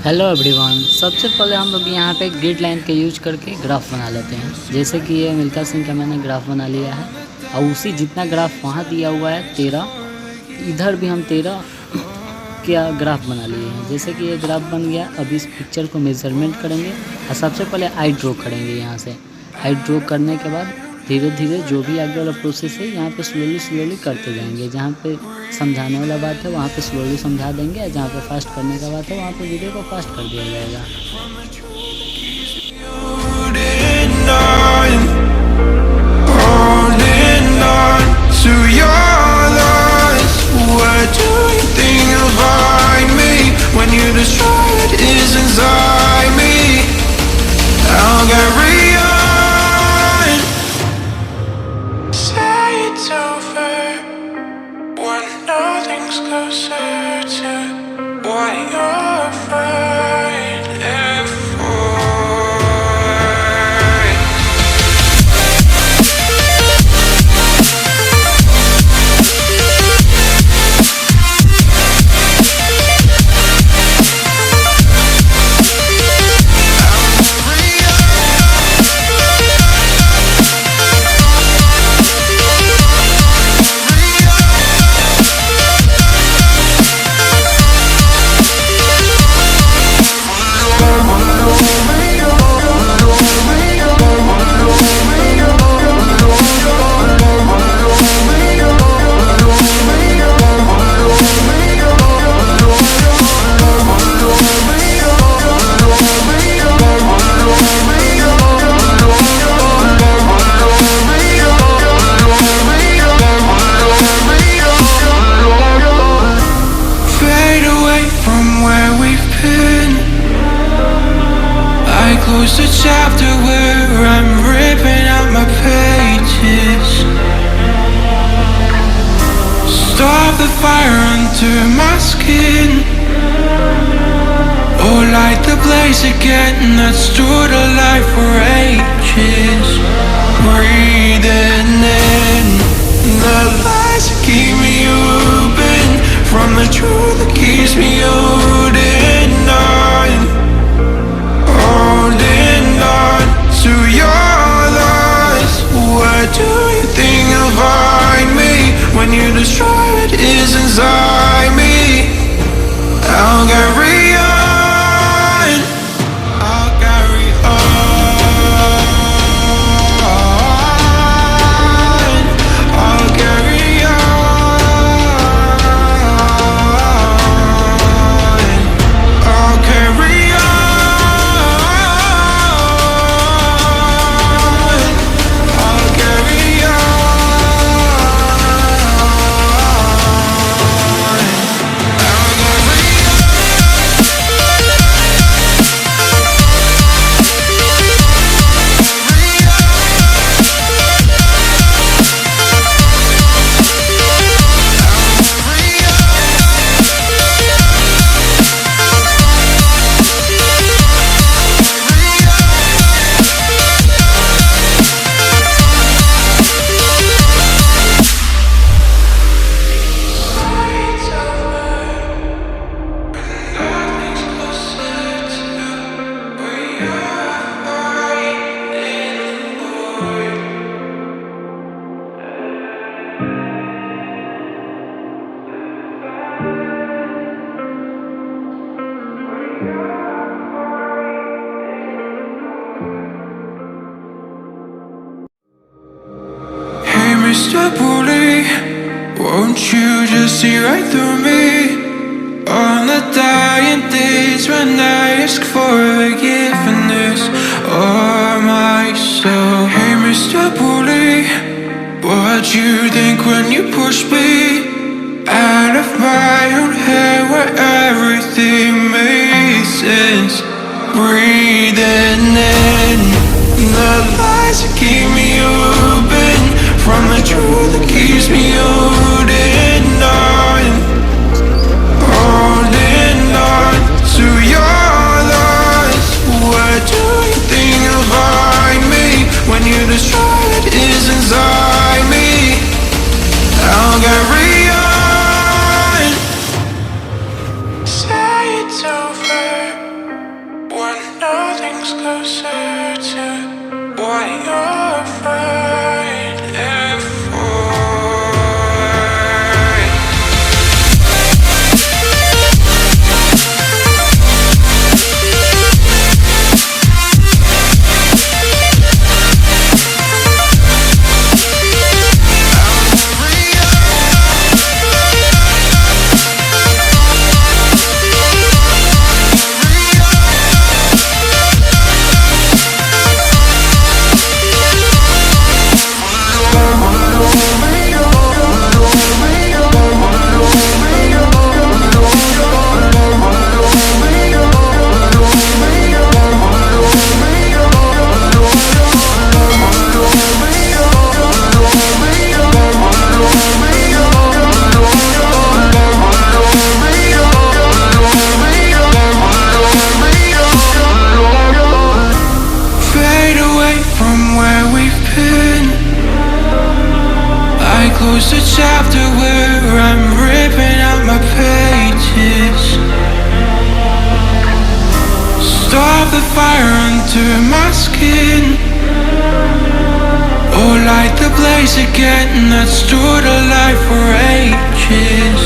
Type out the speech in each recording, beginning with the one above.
Hello everyone. सबसे पहले हम लोग यहाँ पे ग्रिड लाइन के यूज करके ग्राफ बना लेते हैं। जैसे कि ये मिल्का सिंह का मैंने ग्राफ बना लिया है और उसी जितना ग्राफ वहाँ दिया हुआ है 13, इधर भी हम 13 का ग्राफ बना लिए हैं। जैसे कि ये ग्राफ बन गया। अब इस पिक्चर को मेजरमेंट करेंगे और सबसे पहले आई ड्रॉ करेंगे। यहाँ से आई ड्रॉ करने के बाद धीरे धीरे जो भी आगे वाला प्रोसेस है यहाँ पे स्लोली करते जाएंगे। जहाँ पे समझाने वाला बात है वहाँ पे स्लोली समझा देंगे और जहाँ पे फास्ट करने का बात है वहाँ पे वीडियो को फास्ट कर दिया जाएगा। Nothing's closer to what you're fighting for. Close the chapter where I'm ripping out my pages. Stop the fire under my skin. Oh, light the blaze again that stood alive for ages. Breathing in the lies that keep me open from the truth that keeps me holding on. Holding on to your lies. What do you think you'll find me when you destroy what is inside me? I'll carry on. I'll carry on. I'll carry on. I'll carry on. Mr. Bully, won't you just see right through me? On the dying days when I ask for forgiveness or myself. Hey Mr. Bully, what you think when you push me out of my own head where everything makes sense? Breathing in the lies that keep me open from the truth that keeps me holding on. Holding on to your lies. What do you think you'll find me when you destroy what is inside me? I'll carry on. Say it's over. us closer to what you're fighting for. Fade away from where we've been. I close the chapter where I'm ripping out my pages. Stop the fire under my skin. Oh, light the blaze again that stood alive for ages.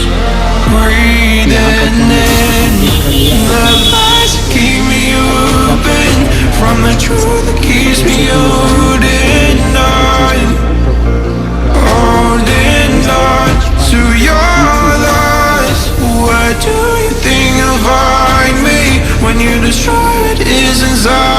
Breathing in the lies that keep me open from the truth that keeps me holding on. Holding on to your lies. What do you think you'll find me when you destroy what is inside?